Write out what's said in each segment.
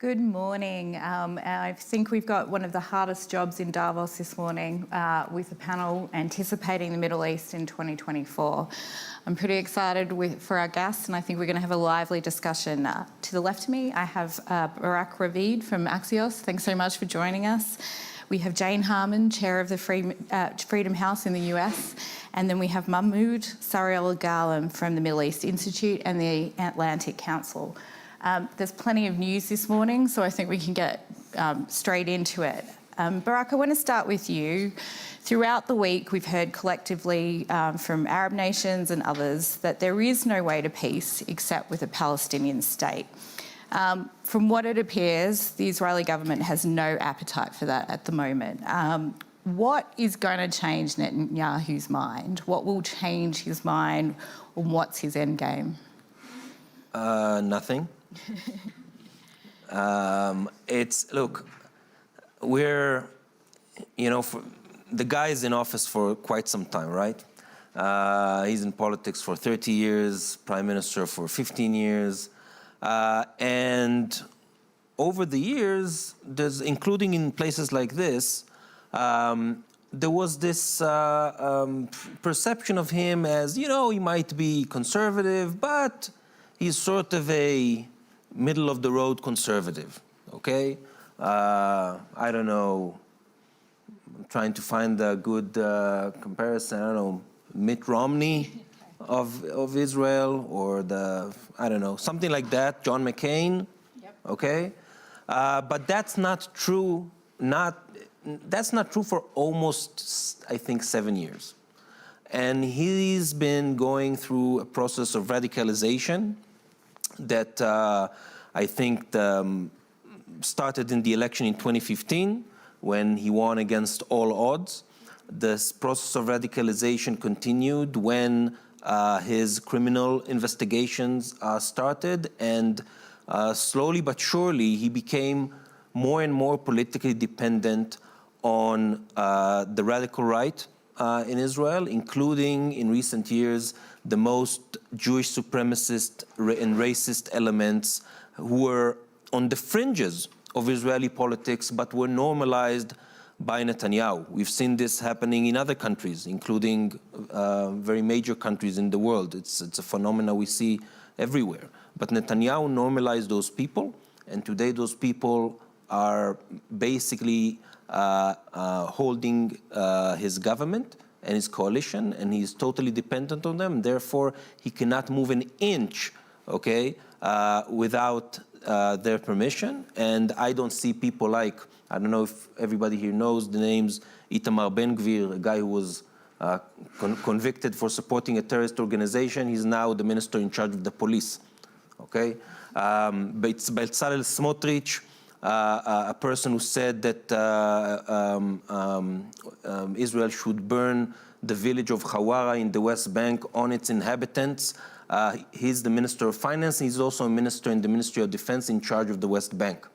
Good morning. I think we've got one of the hardest jobs in Davos this morning with a panel anticipating the Middle East in 2024. I'm pretty excited for our guests, and I think we're going to have a lively discussion. To the left of me, I have Barak Ravid from Axios. Thanks so much for joining us. We have Jane Harman, chair of the Freedom House in the US, and then we have Mahmoud Sariel-Ghalam from the Middle East Institute and the Atlantic Council. There's plenty of news this morning, so I think we can get straight into it. Barak, I want to start with you. Throughout the week, we've heard collectively from Arab nations and others that there is no way to peace except with a Palestinian state. From what it appears, the Israeli government has no appetite for that at the moment. What is going to change Netanyahu's mind? What will change his mind, and what's his end game? Nothing. Look, we're, the guy is in office for quite some time, right? He's in politics for 30 years, prime minister for 15 years. And over the years, including in places like this, there was this perception of him as, he might be conservative, but he's sort of a middle-of-the-road conservative, okay? I don't know, I'm trying to find a good comparison, I don't know, Mitt Romney of Israel, or something like that, John McCain, yep. Okay? But that's not true, that's not true for almost, I think, 7 years. And he's been going through a process of radicalization that I think started in the election in 2015 when he won against all odds. This process of radicalization continued when his criminal investigations started, and slowly but surely he became more and more politically dependent on the radical right in Israel, including in recent years the most Jewish supremacist and racist elements who were on the fringes of Israeli politics but were normalized by Netanyahu. We've seen this happening in other countries, including very major countries in the world. It's a phenomenon we see everywhere. But Netanyahu normalized those people, and today those people are basically holding his government and his coalition, and he's totally dependent on them. Therefore, he cannot move an inch, okay, without their permission. And I don't see people like, I don't know if everybody here knows the names, Itamar Ben-Gvir, a guy who was convicted for supporting a terrorist organization. He's now the minister in charge of the police, okay? Bezalel Smotrich, a person who said that Israel should burn the village of Hawara in the West Bank on its inhabitants. He's the Minister of Finance. He's also a minister in the Ministry of Defense in charge of the West Bank.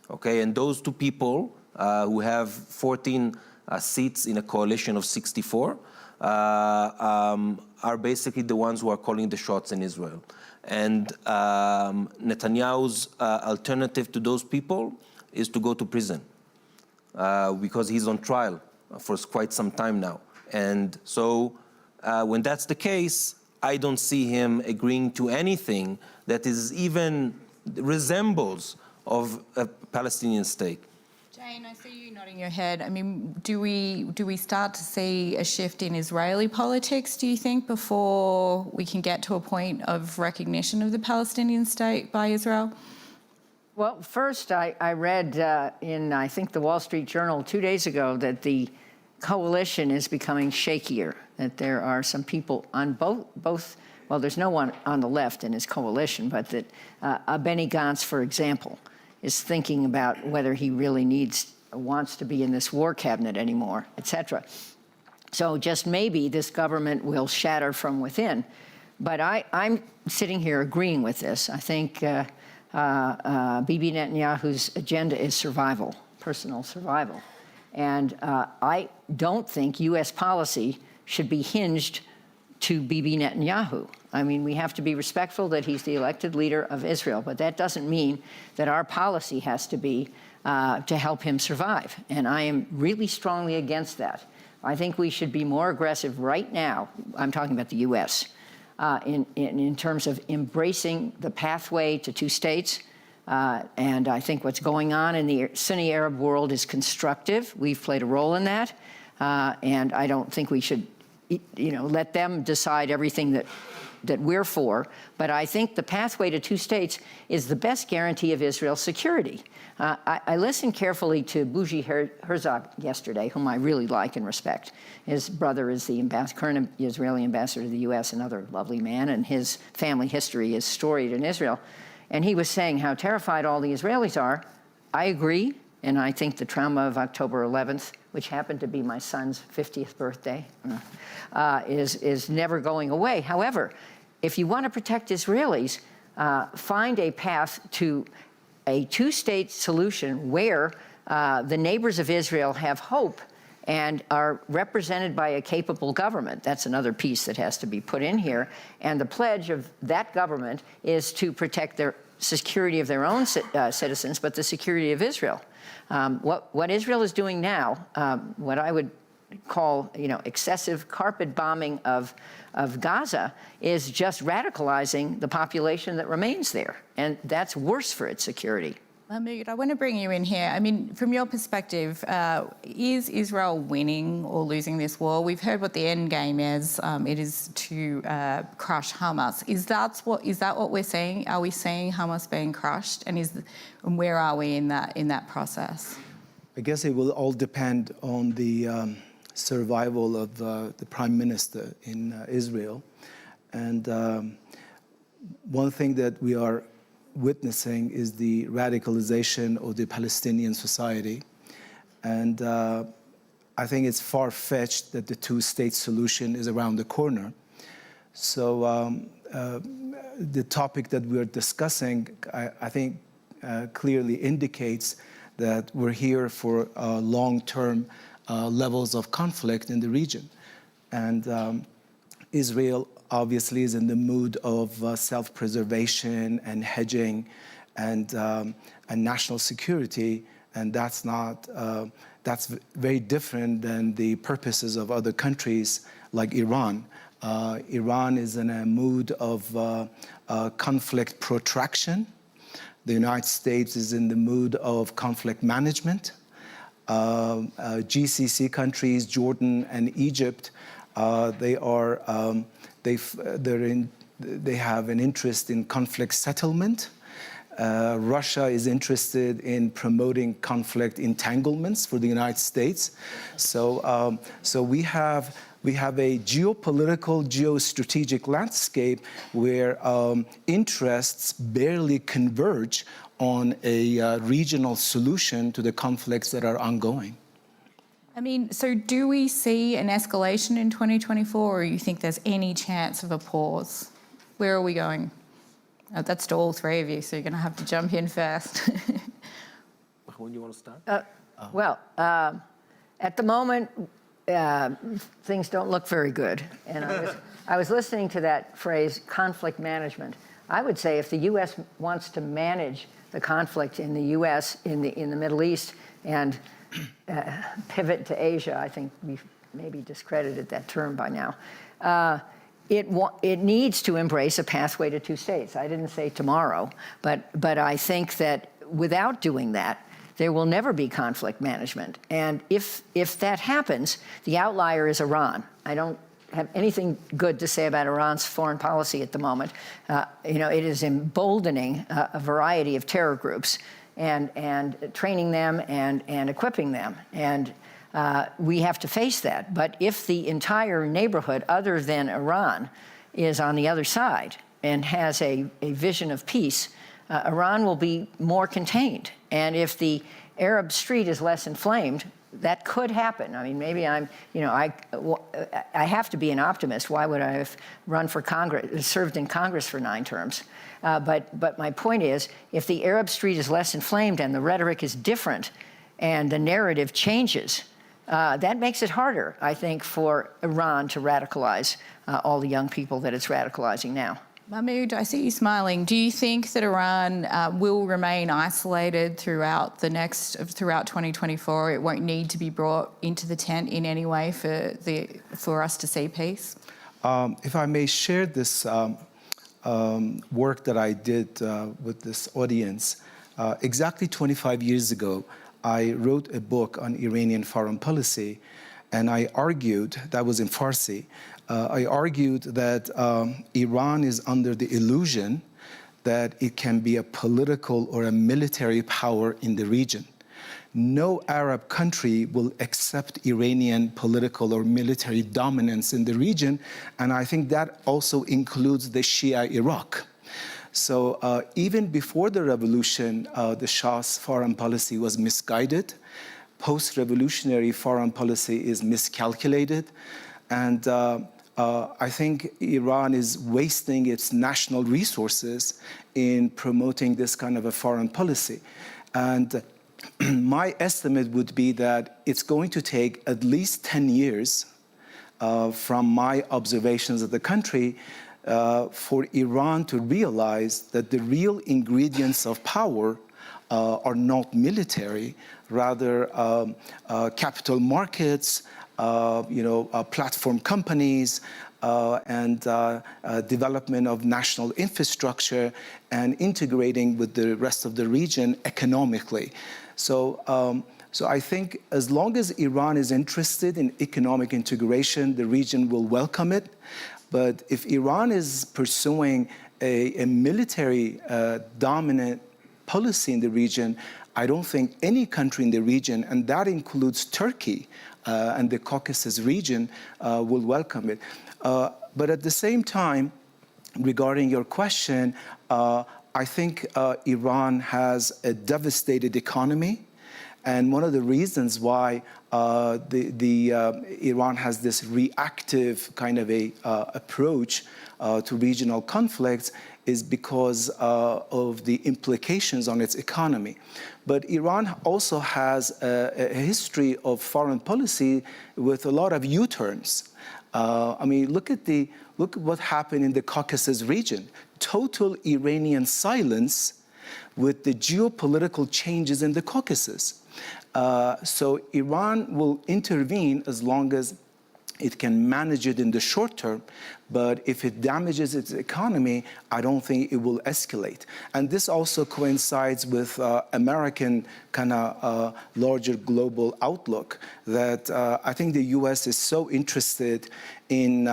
Okay, and those two people who have 14 seats in a coalition of 64 are basically the ones who are calling the shots in Israel. And Netanyahu's alternative to those people is to go to prison because he's on trial for quite some time now. And so when that's the case, I don't see him agreeing to anything that is even resembles of a Palestinian state. Jane, I see you nodding your head. I mean, do we start to see a shift in Israeli politics, do you think, before we can get to a point of recognition of the Palestinian state by Israel? Well, first, I read in, I think, the Wall Street Journal 2 days ago that the coalition is becoming shakier, that there are some people on both well, there's no one on the left in his coalition, but that Benny Gantz, for example, is thinking about whether he really wants to be in this war cabinet anymore, et cetera. So just maybe this government will shatter from within. But I'm sitting here agreeing with this. I think Bibi Netanyahu's agenda is survival, personal survival. And I don't think U.S. policy should be hinged to Bibi Netanyahu. I mean, we have to be respectful that he's the elected leader of Israel, but that doesn't mean that our policy has to be to help him survive. And I am really strongly against that. I think we should be more aggressive right now. I'm talking about the U.S. In terms of embracing the pathway to two states. And I think what's going on in the Sunni Arab world is constructive. We've played a role in that. And I don't think we should, let them decide everything that we're for. But I think the pathway to two states is the best guarantee of Israel's security. I listened carefully to Bougie Herzog yesterday, whom I really like and respect. His brother is the current Israeli ambassador to the U.S., another lovely man, and his family history is storied in Israel. And he was saying how terrified all the Israelis are. I agree, and I think the trauma of October 11th, which happened to be my son's 50th birthday, is never going away. However, if you want to protect Israelis, find a path to a two-state solution where the neighbors of Israel have hope and are represented by a capable government. That's another piece that has to be put in here. And the pledge of that government is to protect their security of their own citizens, but the security of Israel. What Israel is doing now, what I would call, excessive carpet bombing of Gaza, is just radicalizing the population that remains there, and that's worse for its security. Mahmoud, I want to bring you in here. I mean, from your perspective, is Israel winning or losing this war? We've heard what the end game is. It is to crush Hamas. Is that what we're seeing? Are we seeing Hamas being crushed? And where are we in that process? I guess it will all depend on the survival of the prime minister in Israel. And one thing that we are witnessing is the radicalization of the Palestinian society. And I think it's far-fetched that the two-state solution is around the corner. So the topic that we're discussing, I think, clearly indicates that we're here for long-term levels of conflict in the region. And Israel obviously is in the mood of self-preservation and hedging and national security, and that's very different than the purposes of other countries like Iran. Iran is in a mood of conflict protraction. The United States is in the mood of conflict management. GCC countries, Jordan and Egypt, they have an interest in conflict settlement. Russia is interested in promoting conflict entanglements for the United States. So we have a geopolitical, geostrategic landscape where interests barely converge on a regional solution to the conflicts that are ongoing. I mean, so do we see an escalation in 2024, or you think there's any chance of a pause? Where are we going? That's to all three of you, so you're going to have to jump in first. When you want to start? At the moment, things don't look very good. And I was listening to that phrase, conflict management. I would say if the U.S. wants to manage the conflict in the U.S., in the Middle East, and pivot to Asia, I think we've maybe discredited that term by now, it needs to embrace a pathway to two states. I didn't say tomorrow, but I think that without doing that, there will never be conflict management. And if that happens, the outlier is Iran. I don't have anything good to say about Iran's foreign policy at the moment. It is emboldening a variety of terror groups and training them and equipping them. And we have to face that. But if the entire neighborhood, other than Iran, is on the other side and has a vision of peace, Iran will be more contained. And if the Arab street is less inflamed, that could happen. I mean, maybe I have to be an optimist. Why would I have run for Congress, served in Congress for 9 terms? But my point is, if the Arab street is less inflamed and the rhetoric is different and the narrative changes, that makes it harder, I think, for Iran to radicalize all the young people that it's radicalizing now. Mahmoud, I see you smiling. Do you think that Iran will remain isolated throughout 2024? It won't need to be brought into the tent in any way for us to see peace? If I may share this work that I did with this audience, exactly 25 years ago, I wrote a book on Iranian foreign policy, and I argued, that was in Farsi, I argued that Iran is under the illusion that it can be a political or a military power in the region. No Arab country will accept Iranian political or military dominance in the region, and I think that also includes the Shia Iraq. So even before the revolution, the Shah's foreign policy was misguided. Post-revolutionary foreign policy is miscalculated, and I think Iran is wasting its national resources in promoting this kind of a foreign policy. And my estimate would be that it's going to take at least 10 years from my observations of the country for Iran to realize that the real ingredients of power are not military, rather capital markets, platform companies, and development of national infrastructure and integrating with the rest of the region economically. So I think as long as Iran is interested in economic integration, the region will welcome it. But if Iran is pursuing a military dominant policy in the region, I don't think any country in the region, and that includes Turkey and the Caucasus region, will welcome it. But at the same time, regarding your question, I think Iran has a devastated economy. And one of the reasons why Iran has this reactive kind of approach to regional conflicts is because of the implications on its economy. But Iran also has a history of foreign policy with a lot of U-turns. I mean, look at what happened in the Caucasus region. Total Iranian silence with the geopolitical changes in the Caucasus. So Iran will intervene as long as it can manage it in the short term, but if it damages its economy, I don't think it will escalate. And this also coincides with American kind of larger global outlook that I think the US is so interested in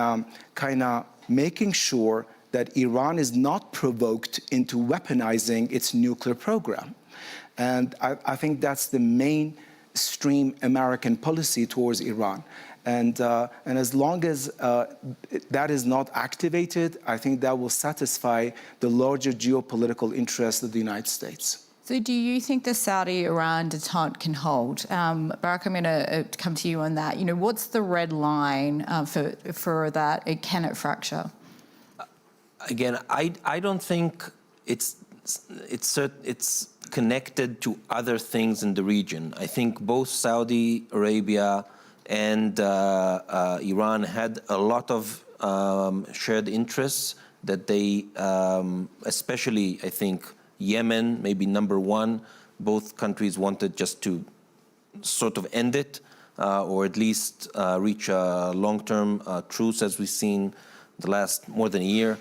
kind of making sure that Iran is not provoked into weaponizing its nuclear program. And I think that's the mainstream American policy towards Iran. And as long as that is not activated, I think that will satisfy the larger geopolitical interests of the United States. So do you think the Saudi-Iran detente can hold? Barak, I'm going to come to you on that. You know, what's the red line for that? Can it fracture? Again, I don't think it's connected to other things in the region. I think both Saudi Arabia and Iran had a lot of shared interests that they, especially I think Yemen, maybe number one, both countries wanted just to sort of end it or at least reach a long-term truce, as we've seen the last more than a year.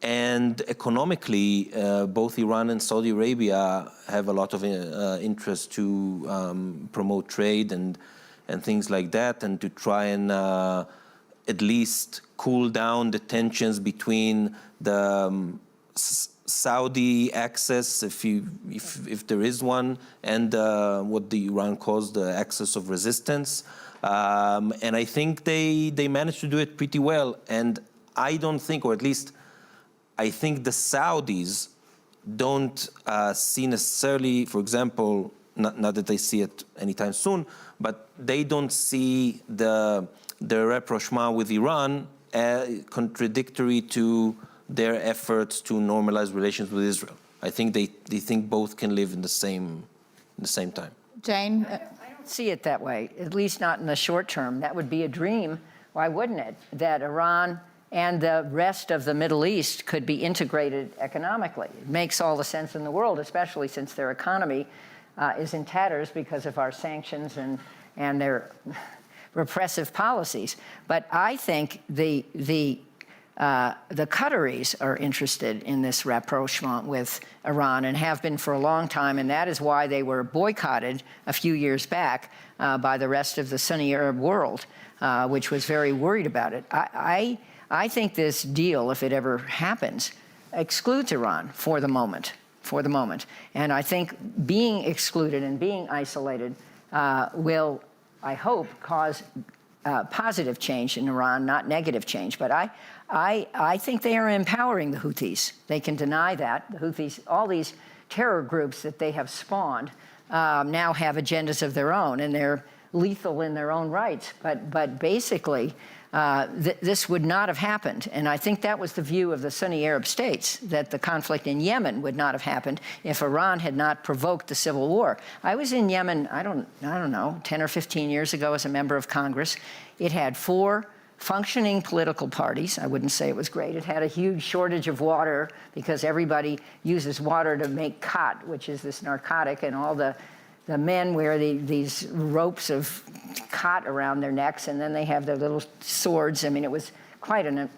And economically, both Iran and Saudi Arabia have a lot of interest to promote trade and things like that, and to try and at least cool down the tensions between the Saudi axis, if there is one, and what the Iran calls the axis of resistance. And I think they managed to do it pretty well. And I don't think, or at least I think the Saudis don't see necessarily, for example, not that they see it anytime soon, but they don't see the rapprochement with Iran contradictory to their efforts to normalize relations with Israel. I think they think both can live in the same time. Jane? I don't don't see it that way, at least not in the short term. That would be a dream, why wouldn't it, that Iran and the rest of the Middle East could be integrated economically. It makes all the sense in the world, especially since their economy is in tatters because of our sanctions and their repressive policies. But I think the Qataris are interested in this rapprochement with Iran and have been for a long time, and that is why they were boycotted a few years back by the rest of the Sunni Arab world, which was very worried about it. I think this deal, if it ever happens, excludes Iran for the moment. And I think being excluded and being isolated will, I hope, cause positive change in Iran, not negative change. But I think they are empowering the Houthis. They can deny that. The Houthis, all these terror groups that they have spawned, now have agendas of their own, and they're lethal in their own rights. But basically, this would not have happened. And I think that was the view of the Sunni Arab states, that the conflict in Yemen would not have happened if Iran had not provoked the civil war. I was in Yemen, I don't know, 10 or 15 years ago as a member of Congress. It had 4 functioning political parties. I wouldn't say it was great. It had a huge shortage of water because everybody uses water to make khat, which is this narcotic, and all the men wear these ropes of khat around their necks, and then they have their little swords. I mean, it was quite an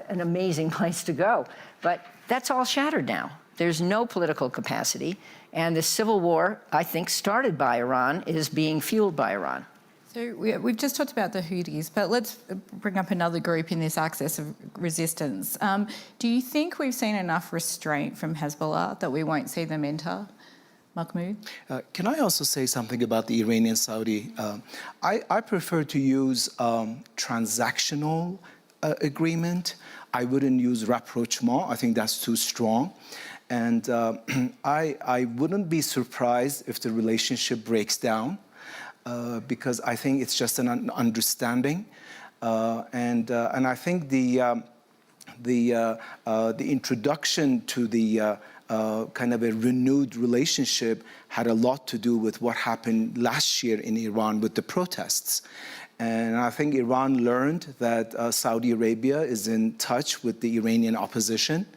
amazing place to go. But that's all shattered now. There's no political capacity. And the civil war, I think, started by Iran, is being fueled by Iran. So we've just talked about the Houthis, but let's bring up another group in this axis of resistance. Do you think we've seen enough restraint from Hezbollah that we won't see them enter? Mahmoud? Can I also say something about the Iranian-Saudi? I prefer to use transactional agreement. I wouldn't use rapprochement. I think that's too strong. And I wouldn't be surprised if the relationship breaks down because I think it's just an understanding. And I think the introduction to the kind of a renewed relationship had a lot to do with what happened last year in Iran with the protests. And I think Iran learned that Saudi Arabia is in touch with the Iranian opposition,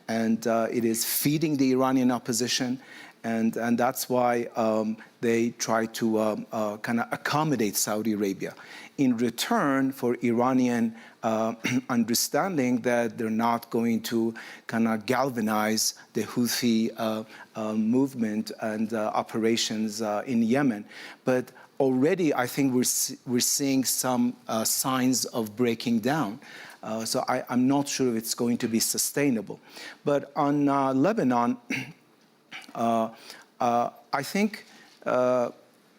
and it is feeding the Iranian opposition. And that's why they try to kind of accommodate Saudi Arabia in return for Iranian understanding that they're not going to kind of galvanize the Houthi movement and operations in Yemen. But already I think we're seeing some signs of breaking down. So I'm not sure if it's going to be sustainable. But on Lebanon, I think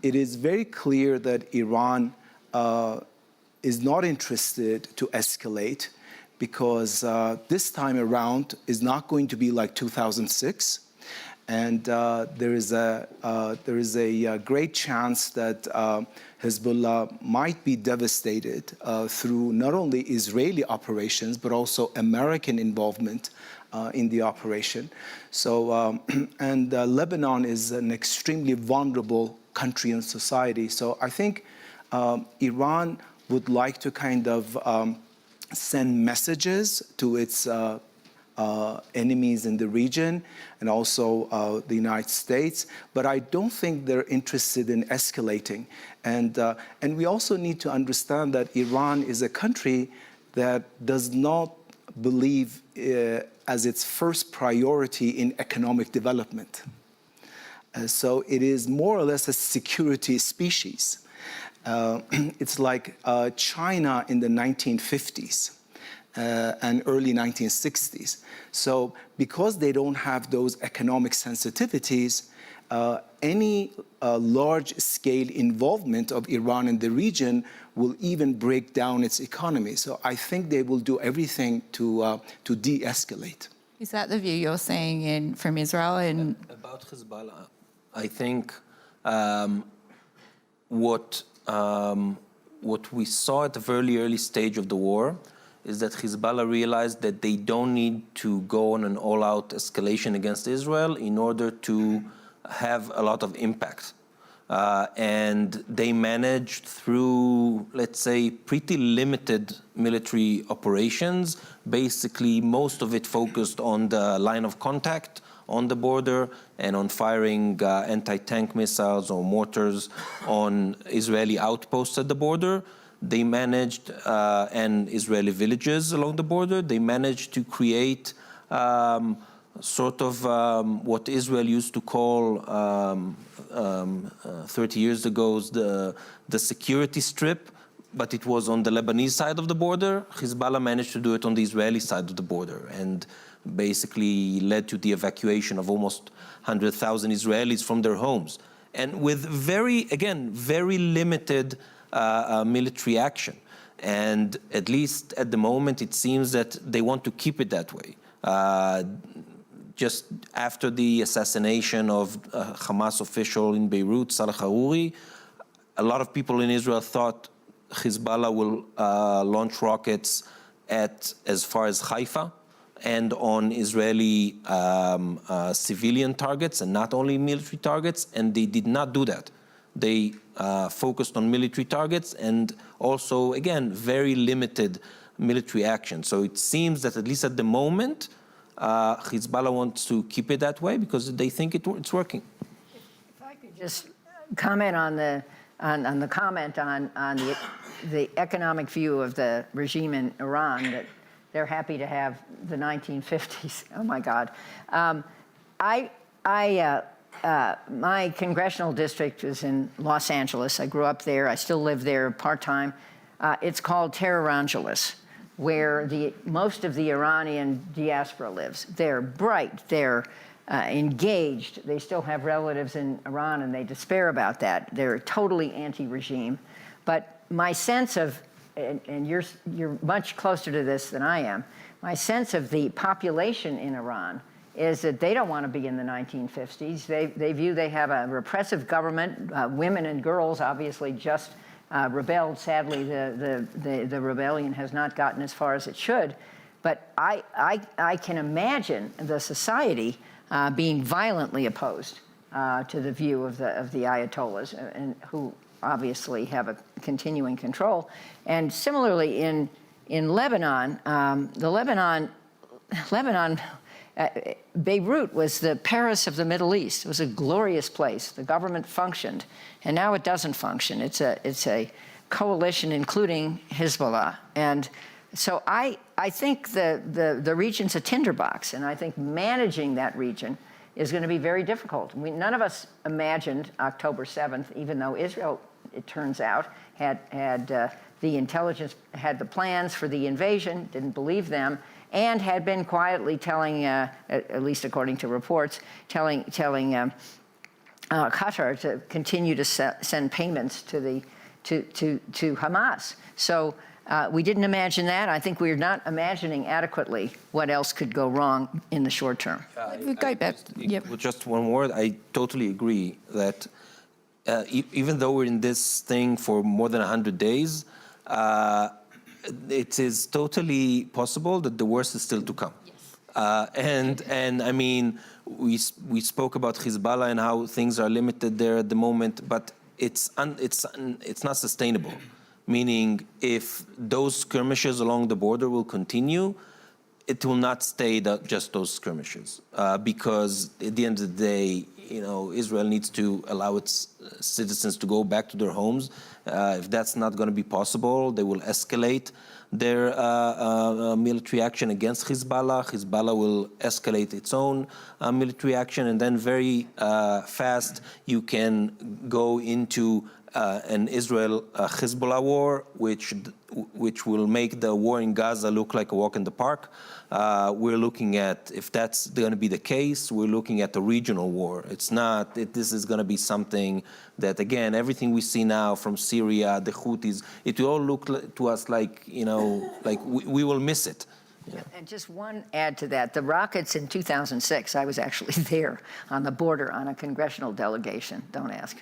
it is very clear that Iran is not interested to escalate because this time around is not going to be like 2006. And there is a great chance that Hezbollah might be devastated through not only Israeli operations, but also American involvement in the operation. So, and Lebanon is an extremely vulnerable country and society. So I think Iran would like to kind of send messages to its enemies in the region and also the United States, but I don't think they're interested in escalating. And we also need to understand that Iran is a country that does not believe as its first priority in economic development. So it is more or less a security species. It's like China in the 1950s and early 1960s. So because they don't have those economic sensitivities, any large-scale involvement of Iran in the region will even break down its economy. So I think they will do everything to de-escalate. Is that the view you're seeing from Israel? About Hezbollah, I think what we saw at the very early stage of the war is that Hezbollah realized that they don't need to go on an all-out escalation against Israel in order to have a lot of impact. And they managed through, let's say, pretty limited military operations, basically most of it focused on the line of contact on the border and on firing anti-tank missiles or mortars on Israeli outposts at the border. They managed, and Israeli villages along the border, they managed to create sort of what Israel used to call 30 years ago the security strip, but it was on the Lebanese side of the border. Hezbollah managed to do it on the Israeli side of the border and basically led to the evacuation of almost 100,000 Israelis from their homes. And with very limited military action. And at least at the moment, it seems that they want to keep it that way. Just after the assassination of a Hamas official in Beirut, Salah Harouri, a lot of people in Israel thought Hezbollah will launch rockets at as far as Haifa and on Israeli civilian targets and not only military targets, and they did not do that. They focused on military targets and also, again, very limited military action. So it seems that at least at the moment, Hezbollah wants to keep it that way because they think it's working. If I could just comment on the comment on the economic view of the regime in Iran, that they're happy to have the 1950s. Oh my God. My congressional district is in Los Angeles. I grew up there. I still live there part-time. It's called Tehrangeles, where most of the Iranian diaspora lives. They're bright. They're engaged. They still have relatives in Iran, and they despair about that. They're totally anti-regime. But my sense of, and you're much closer to this than I am, my sense of the population in Iran is that they don't want to be in the 1950s. They view they have a repressive government. Women and girls obviously just rebelled. Sadly, the rebellion has not gotten as far as it should. But I can imagine the society being violently opposed to the view of the Ayatollahs, and who obviously have a continuing control. And similarly, in Lebanon, Beirut was the Paris of the Middle East. It was a glorious place. The government functioned, and now it doesn't function. It's a coalition, including Hezbollah. And so I think the region's a tinderbox, and I think managing that region is going to be very difficult. None of us imagined October 7th, even though Israel, it turns out, had the intelligence, had the plans for the invasion, didn't believe them, and had been quietly telling, at least according to reports, telling Qatar to continue to send payments to Hamas. So we didn't imagine that. I think we're not imagining adequately what else could go wrong in the short term. Just one word. I totally agree that even though we're in this thing for more than 100 days, it is totally possible that the worst is still to come. Yes. And I mean, we spoke about Hezbollah and how things are limited there at the moment, but it's not sustainable. Meaning, if those skirmishes along the border will continue, it will not stay just those skirmishes, because at the end of the day, Israel needs to allow its citizens to go back to their homes. If that's not going to be possible, they will escalate their military action against Hezbollah. Hezbollah will escalate its own military action, and then very fast you can go into an Israel-Hezbollah war, which will make the war in Gaza look like a walk in the park. We're looking at, if that's going to be the case, we're looking at a regional war. It's not, this is going to be something that, again, everything we see now from Syria, the Houthis, it will all look to us like, like we will miss it. Yeah. And just one add to that, the rockets in 2006, I was actually there on the border on a congressional delegation. Don't ask.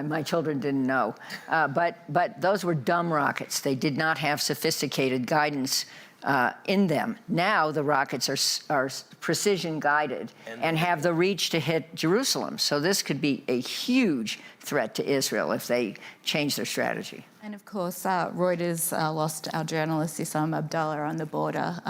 My children didn't know. But those were dumb rockets. They did not have sophisticated guidance in them. Now the rockets are precision guided and have the reach to hit Jerusalem. So this could be a huge threat to Israel if they change their strategy. And of course, Reuters lost our journalist Issam Abdallah on the border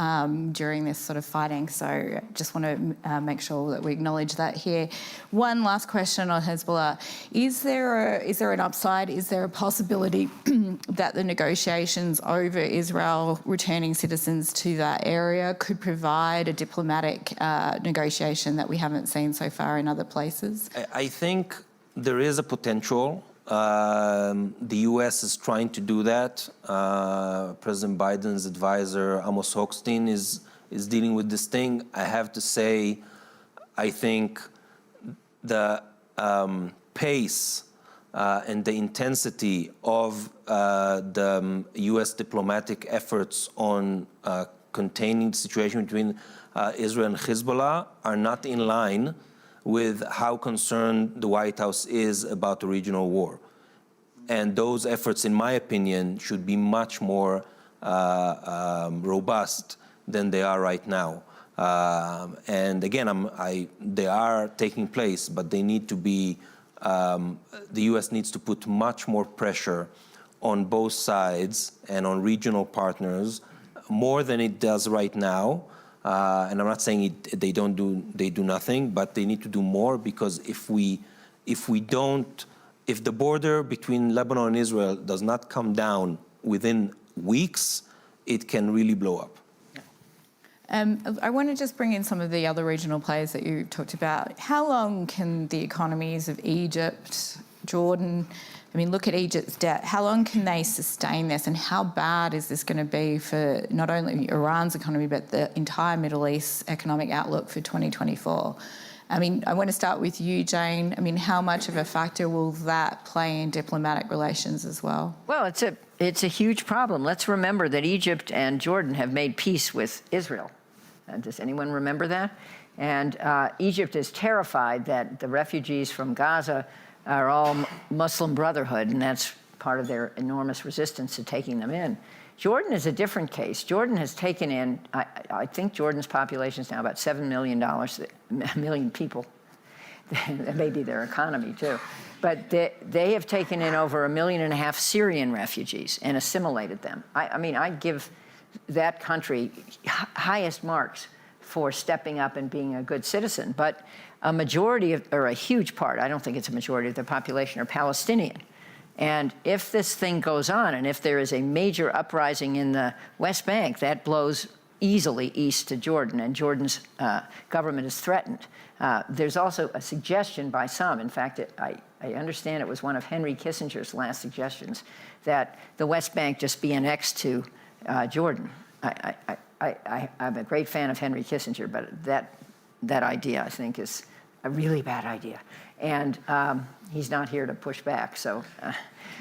during this sort of fighting. So just want to make sure that we acknowledge that here. One last question on Hezbollah. Is there an upside? Is there a possibility that the negotiations over Israel returning citizens to that area could provide a diplomatic negotiation that we haven't seen so far in other places? I think there is a potential. The U.S. is trying to do that. President Biden's advisor, Amos Hochstein, is dealing with this thing. I have to say, I think the pace and the intensity of the U.S. diplomatic efforts on containing the situation between Israel and Hezbollah are not in line with how concerned the White House is about the regional war. And those efforts, in my opinion, should be much more robust than they are right now. And again, they are taking place, but they need to be, the U.S. needs to put much more pressure on both sides and on regional partners, more than it does right now. And I'm not saying they do nothing, but they need to do more, because if the border between Lebanon and Israel does not come down within weeks, it can really blow up. I want to just bring in some of the other regional players that you talked about. How long can the economies of Egypt, Jordan, I mean, look at Egypt's debt. How long can they sustain this, and how bad is this going to be for not only Iran's economy, but the entire Middle East economic outlook for 2024? I mean, I want to start with you, Jane. I mean, how much of a factor will that play in diplomatic relations as well? Well, it's a huge problem. Let's remember that Egypt and Jordan have made peace with Israel. Does anyone remember that? And Egypt is terrified that the refugees from Gaza are all Muslim Brotherhood, and that's part of their enormous resistance to taking them in. Jordan is a different case. Jordan has taken in, I think Jordan's population is now about $7 million people. That may be their economy too. But they have taken in over 1.5 million Syrian refugees and assimilated them. I mean, I give that country highest marks for stepping up and being a good citizen. But a majority of, or a huge part, I don't think it's a majority of the population, are Palestinian. And if this thing goes on, and if there is a major uprising in the West Bank, that blows easily east to Jordan, and Jordan's government is threatened. There's also a suggestion by some, in fact, I understand it was one of Henry Kissinger's last suggestions, that the West Bank just be annexed to Jordan. I'm a great fan of Henry Kissinger, but that idea, I think, is a really bad idea. And he's not here to push back. So,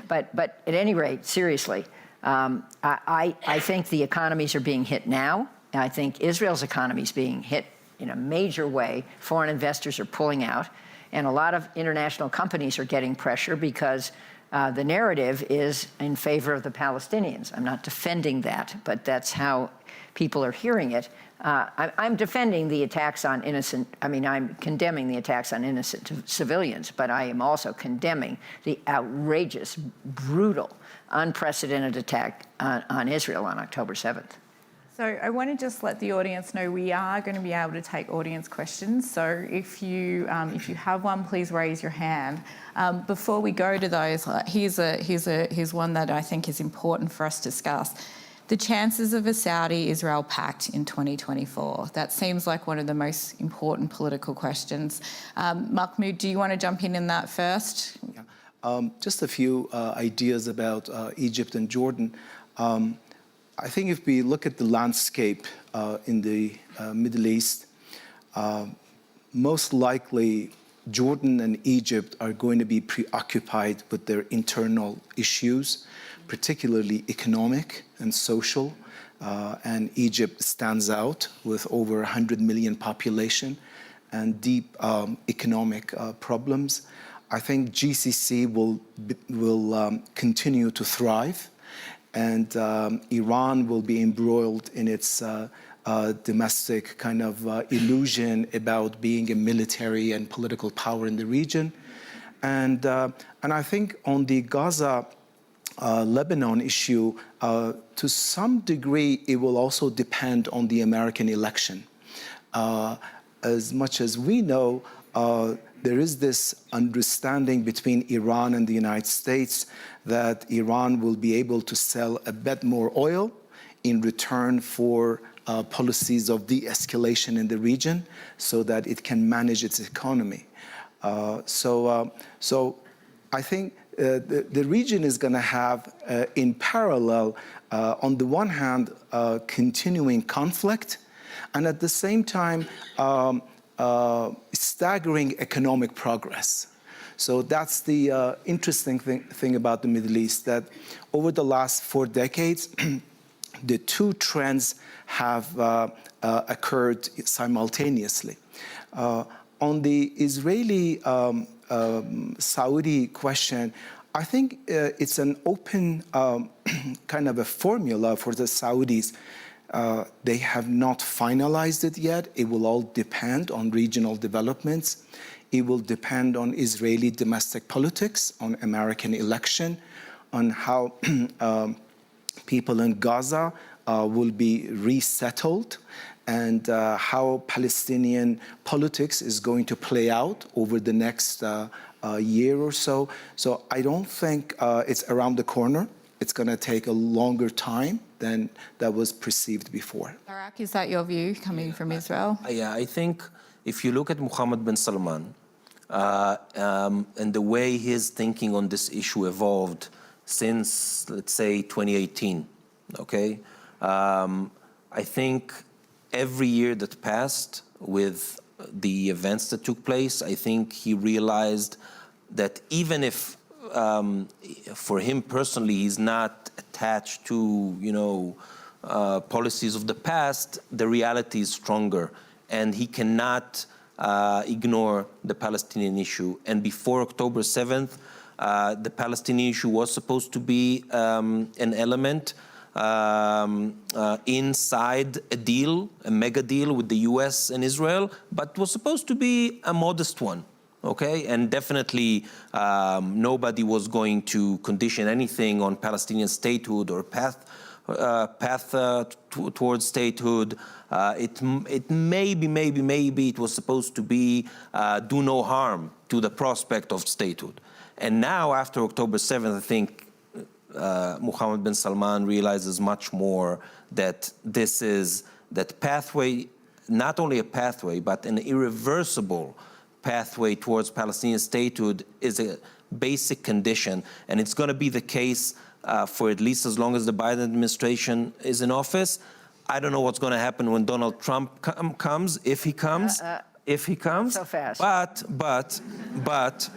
but at any rate, seriously, I think the economies are being hit now. I think Israel's economy is being hit in a major way. Foreign investors are pulling out. And a lot of international companies are getting pressure because the narrative is in favor of the Palestinians. I'm not defending that, but that's how people are hearing it. I'm defending the attacks on innocent, I'm condemning the attacks on innocent civilians, but I am also condemning the outrageous, brutal, unprecedented attack on Israel on October 7th. So I want to just let the audience know we are going to be able to take audience questions. So if you have one, please raise your hand. Before we go to those, here's one that I think is important for us to discuss. The chances of a Saudi-Israel pact in 2024. That seems like one of the most important political questions. Mahmoud, do you want to jump in that first? Yeah. Just a few ideas about Egypt and Jordan. I think if we look at the landscape in the Middle East, most likely Jordan and Egypt are going to be preoccupied with their internal issues, particularly economic and social. And Egypt stands out with over 100 million population and deep economic problems. I think GCC will continue to thrive. and Iran will be embroiled in its domestic kind of illusion about being a military and political power in the region. And I think on the Gaza Lebanon issue, to some degree, it will also depend on the American election. As much as we know, there is this understanding between Iran and the United States that Iran will be able to sell a bit more oil in return for policies of de-escalation in the region so that it can manage its economy. So I think the region is going to have, in parallel, on the one hand, continuing conflict, and at the same time, staggering economic progress. So that's the interesting thing about the Middle East, that over the last 4 decades, the two trends have occurred simultaneously. On the Israeli Saudi question, I think it's an open kind of a formula for the Saudis. They have not finalized it yet. It will all depend on regional developments. It will depend on Israeli domestic politics, on American election, on how people in Gaza will be resettled, and how Palestinian politics is going to play out over the next year or so. So I don't think it's around the corner. It's going to take a longer time than that was perceived before. Barak, is that your view coming from Israel? Yeah, I think if you look at Mohammed bin Salman and the way his thinking on this issue evolved since, let's say, 2018, okay? I think every year that passed with the events that took place, I think he realized that even if for him personally, he's not attached to, policies of the past, the reality is stronger. And he cannot ignore the Palestinian issue. And before October 7th, the Palestinian issue was supposed to be an element inside a deal, a mega deal with the US and Israel, but was supposed to be a modest one. Okay, and definitely nobody was going to condition anything on Palestinian statehood or path towards statehood. It maybe it was supposed to be do no harm to the prospect of statehood. And now after October 7th, I think Mohammed bin Salman realizes much more that this is that pathway, not only a pathway, but an irreversible pathway towards Palestinian statehood is a basic condition, and it's going to be the case for at least as long as the Biden administration is in office. I don't know what's going to happen when Donald Trump comes, if he comes, So fast. But,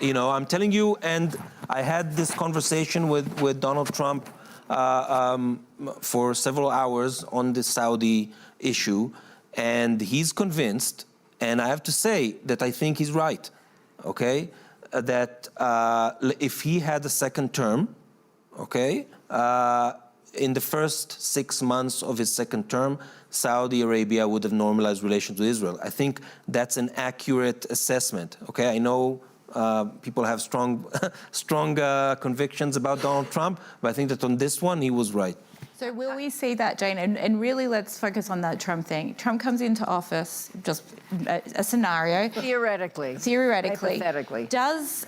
I'm telling you, and I had this conversation with Donald Trump for several hours on the Saudi issue, and he's convinced. And I have to say that I think he's right, okay? That if he had a second term, okay, in the first 6 months of his second term, Saudi Arabia would have normalized relations with Israel. I think that's an accurate assessment, okay? I know people have strong convictions about Donald Trump, but I think that on this one, he was right. So will we see that, Jane? And really, let's focus on that Trump thing. Trump comes into office, just a scenario. Theoretically. Hypothetically. Does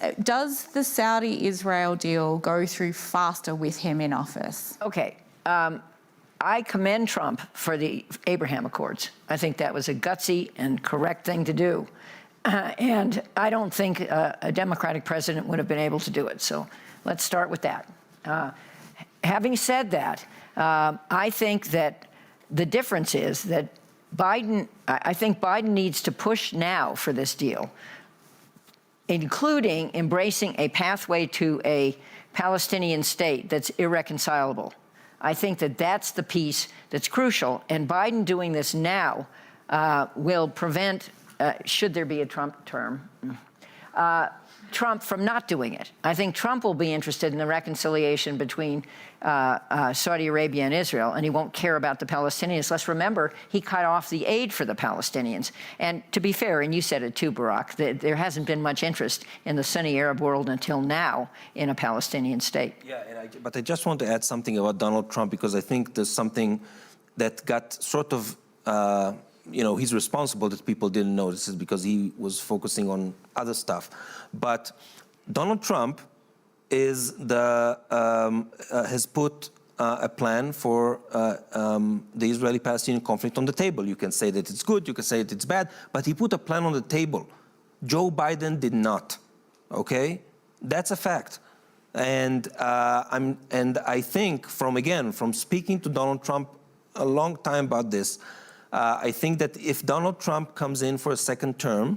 the Saudi-Israel deal go through faster with him in office? Okay. I commend Trump for the Abraham Accords. I think that was a gutsy and correct thing to do. And I don't think a Democratic president would have been able to do it. So let's start with that. Having said that, I think that the difference is that I think Biden needs to push now for this deal, including embracing a pathway to a Palestinian state that's irreconcilable. I think that that's the piece that's crucial, and Biden doing this now will prevent, should there be a Trump term, Trump from not doing it. I think Trump will be interested in the reconciliation between Saudi Arabia and Israel, and he won't care about the Palestinians. Let's remember, he cut off the aid for the Palestinians. And to be fair, and you said it too, Barak, there hasn't been much interest in the Sunni Arab world until now in a Palestinian state. Yeah, but I just want to add something about Donald Trump, because I think there's something that got sort of, he's responsible that people didn't notice it because he was focusing on other stuff. But Donald Trump is has put a plan for the Israeli-Palestinian conflict on the table. You can say that it's good, you can say that it's bad, but he put a plan on the table. Joe Biden did not, okay? That's a fact. And I think from speaking to Donald Trump a long time about this, I think that if Donald Trump comes in for a second term,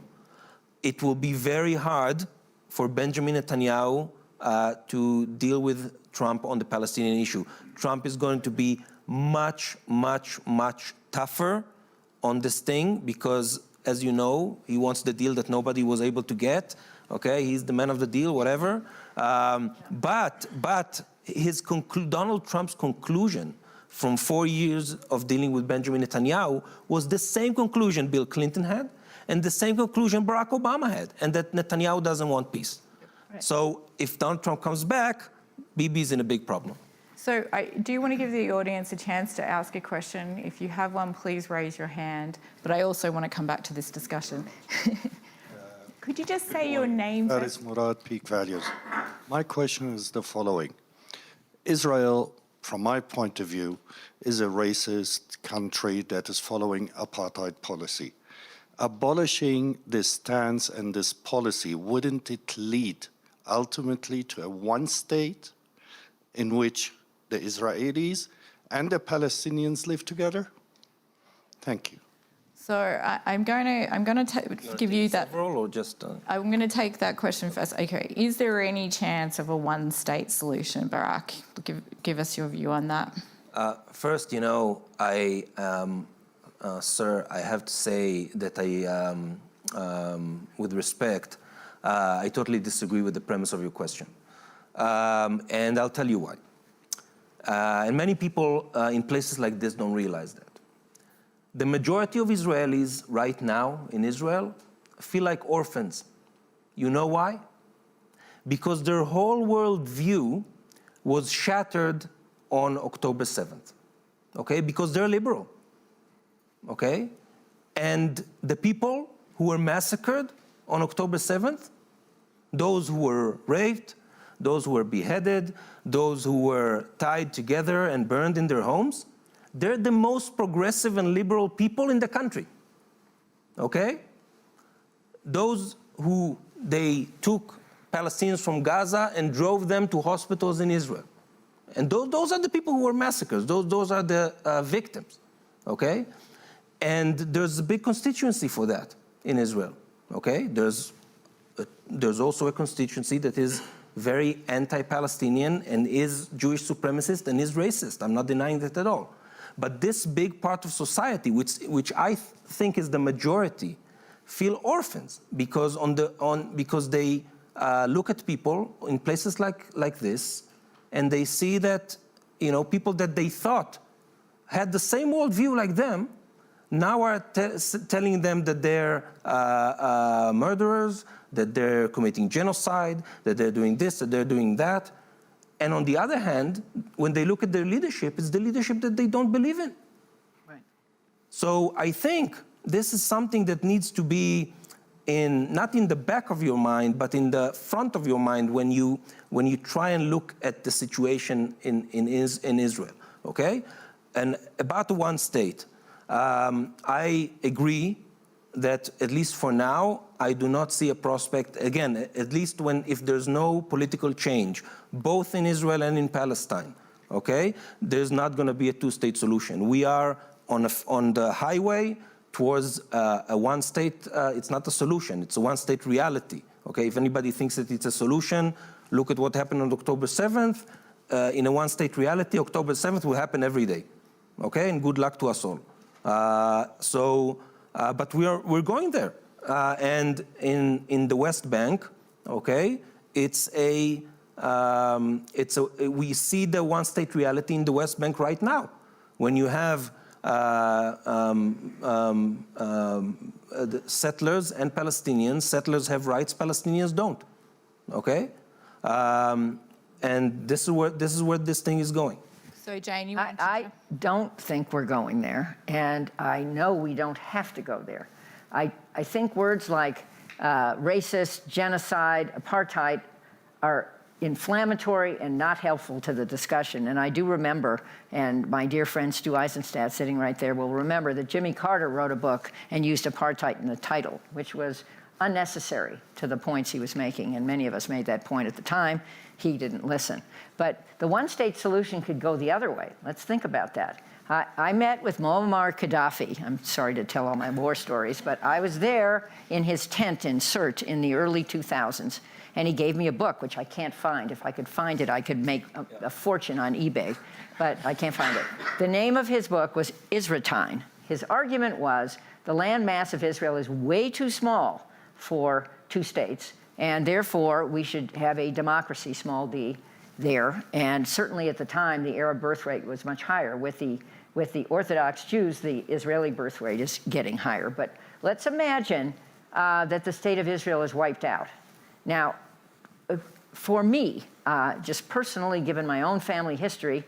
it will be very hard for Benjamin Netanyahu to deal with Trump on the Palestinian issue. Trump is going to be much, much, much tougher on this thing because, as you know, he wants the deal that nobody was able to get. Okay, he's the man of the deal, whatever. But Donald Trump's conclusion from 4 years of dealing with Benjamin Netanyahu was the same conclusion Bill Clinton had and the same conclusion Barack Obama had, and that Netanyahu doesn't want peace. Right. So if Donald Trump comes back, Bibi's in a big problem. So do you want to give the audience a chance to ask a question? If you have one, please raise your hand. But I also want to come back to this discussion. Could you just say your name? That is Murad, Peak Values. My question is the following. Israel, from my point of view, is a racist country that is following apartheid policy. Abolishing this stance and this policy, wouldn't it lead ultimately to a one state in which the Israelis and the Palestinians live together? Thank you. So I'm going to give you that. Several or just? I'm going to take that question first. Okay, is there any chance of a one-state solution, Barak? Give us your view on that. First, sir, I have to say that with respect, I totally disagree with the premise of your question. And I'll tell you why. And many people in places like this don't realize that. The majority of Israelis right now in Israel feel like orphans. You know why? Because their whole worldview was shattered on October 7th, okay? Because they're liberal, okay? And the people who were massacred on October 7th, those who were raped, those who were beheaded, those who were tied together and burned in their homes, they're the most progressive and liberal people in the country, okay? Those who they took Palestinians from Gaza and drove them to hospitals in Israel. And those are the people who were massacred. Those are the victims, okay? And there's a big constituency for that in Israel, okay? There's also a constituency that is very anti-Palestinian and is Jewish supremacist and is racist. I'm not denying that at all. But this big part of society, which I think is the majority, feel orphans because because they look at people in places like this, and they see that people that they thought had the same worldview like them now are telling them that they're murderers, that they're committing genocide, that they're doing this, that they're doing that. And on the other hand, when they look at their leadership, it's the leadership that they don't believe in. Right. So I think this is something that needs to be not in the back of your mind, but in the front of your mind when you try and look at the situation in Israel, okay? And about the one state, I agree that at least for now, I do not see a prospect, again, at least if there's no political change, both in Israel and in Palestine, okay? There's not gonna be a two-state solution. We are on the highway towards a one-state, it's not a solution, it's a one-state reality, okay? If anybody thinks that it's a solution, look at what happened on October 7th. In a one-state reality, October 7th will happen every day, okay? And good luck to us all. But we're going there. And in the West Bank, okay? We see the one-state reality in the West Bank right now. When you have the settlers and Palestinians, settlers have rights, Palestinians don't, okay? And this is where this thing is going. So Jane, you want to... I don't think we're going there, and I know we don't have to go there. I think words like racist, genocide, apartheid are inflammatory and not helpful to the discussion. And I do remember, and my dear friend Stu Eisenstadt sitting right there will remember, that Jimmy Carter wrote a book and used apartheid in the title, which was unnecessary to the points he was making. And many of us made that point at the time. He didn't listen. But the one-state solution could go the other way. Let's think about that. I met with Muammar Gaddafi. I'm sorry to tell all my war stories, but I was there in his tent in Sirte in the early 2000s. And he gave me a book, which I can't find. If I could find it, I could make a fortune on eBay, but I can't find it. The name of his book was Israeltine. His argument was the land mass of Israel is way too small for two states, and therefore we should have a democracy, small d, there. And certainly at the time, the Arab birth rate was much higher. With the Orthodox Jews, the Israeli birth rate is getting higher. But let's imagine that the state of Israel is wiped out. Now, for me, just personally, given my own family history,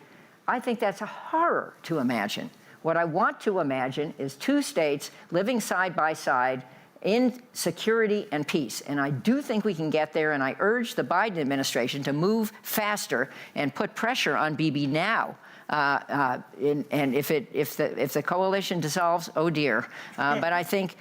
I think that's a horror to imagine. What I want to imagine is two states living side by side in security and peace. And I do think we can get there, and I urge the Biden administration to move faster and put pressure on Bibi now. And if the coalition dissolves, oh dear. But I think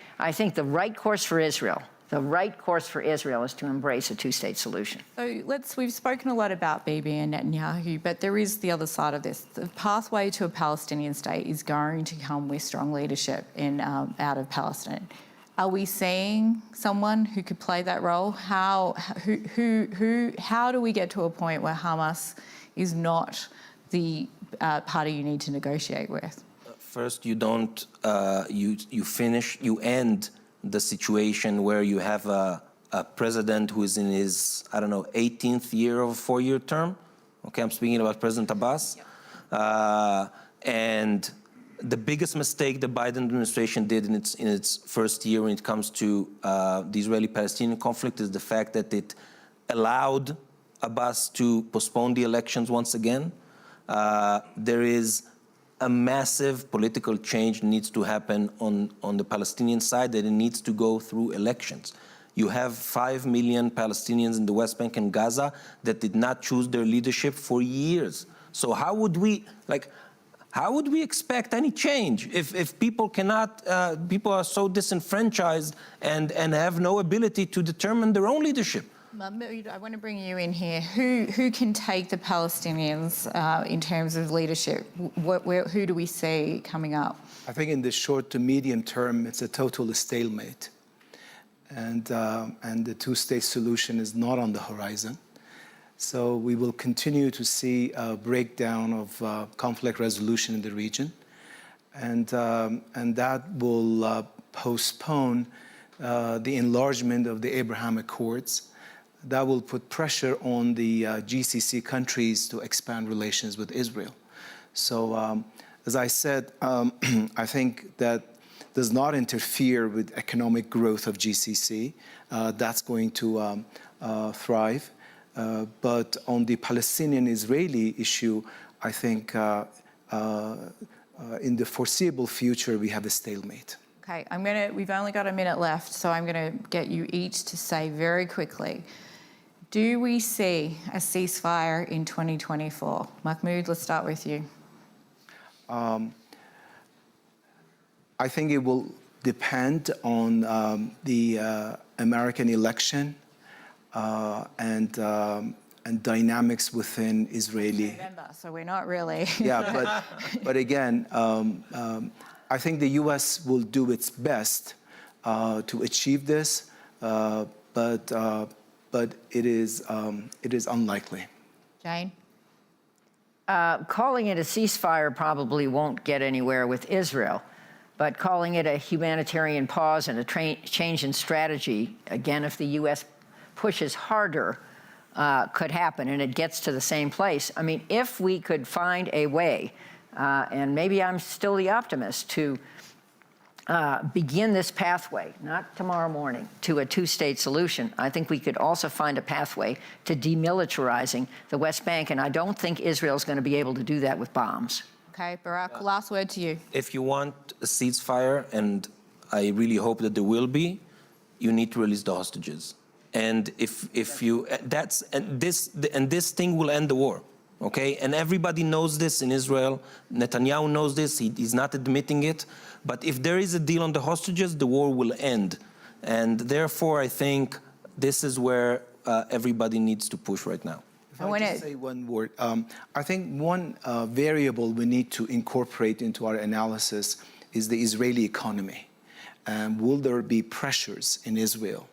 the right course for Israel is to embrace a two-state solution. So we've spoken a lot about Bibi and Netanyahu, but there is the other side of this. The pathway to a Palestinian state is going to come with strong leadership out of Palestine. Are we seeing someone who could play that role? How do we get to a point where Hamas is not the party you need to negotiate with? First, you don't, you end the situation where you have a president who is in his, 18th year of a four-year term. Okay, I'm speaking about President Abbas. Yeah. And the biggest mistake the Biden administration did in its first year when it comes to the Israeli-Palestinian conflict is the fact that it allowed Abbas to postpone the elections once again. There is a massive political change needs to happen on the Palestinian side, that it needs to go through elections. You have 5 million Palestinians in the West Bank and Gaza that did not choose their leadership for years. So how would we expect any change if people cannot, people are so disenfranchised and have no ability to determine their own leadership? Mahmoud, I want to bring you in here. Who can take the Palestinians in terms of leadership? Who do we see coming up? I think in the short to medium term, it's a total stalemate. And the two-state solution is not on the horizon. So we will continue to see a breakdown of conflict resolution in the region. And that will postpone the enlargement of the Abraham Accords. That will put pressure on the GCC countries to expand relations with Israel. So, as I said, I think that does not interfere with economic growth of GCC. That's going to thrive. But on the Palestinian-Israeli issue, I think in the foreseeable future, we have a stalemate. Okay, we've only got a minute left, so I'm going to get you each to say very quickly, do we see a ceasefire in 2024? Mahmoud, let's start with you. I think it will depend on the American election and dynamics within Israeli. November, so we're not really. Yeah, but again, I think the U.S. will do its best to achieve this, but it is unlikely. Jane? Calling it a ceasefire probably won't get anywhere with Israel, but calling it a humanitarian pause and a change in strategy, again, if the U.S. pushes harder could happen, and it gets to the same place. I mean, if we could find a way, and maybe I'm still the optimist, to begin this pathway, not tomorrow morning, to a two-state solution, I think we could also find a pathway to demilitarizing the West Bank, and I don't think Israel's going to be able to do that with bombs. Okay, Barak, last word to you. If you want a ceasefire, and I really hope that there will be, you need to release the hostages. And if you this thing will end the war, okay? And everybody knows this in Israel. Netanyahu knows this. He's not admitting it. But if there is a deal on the hostages, the war will end. And therefore, I think this is where everybody needs to push right now. If I just say one word, I think one variable we need to incorporate into our analysis is the Israeli economy. Will there be pressures in Israel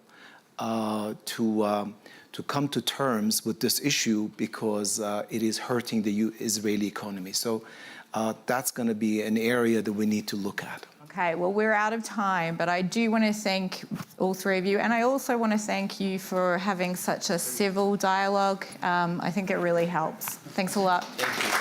to come to terms with this issue because it is hurting the Israeli economy? So that's going to be an area that we need to look at. Okay, well, we're out of time, but I do want to thank all three of you. And I also want to thank you for having such a civil dialogue. I think it really helps. Thanks a lot. Thank you.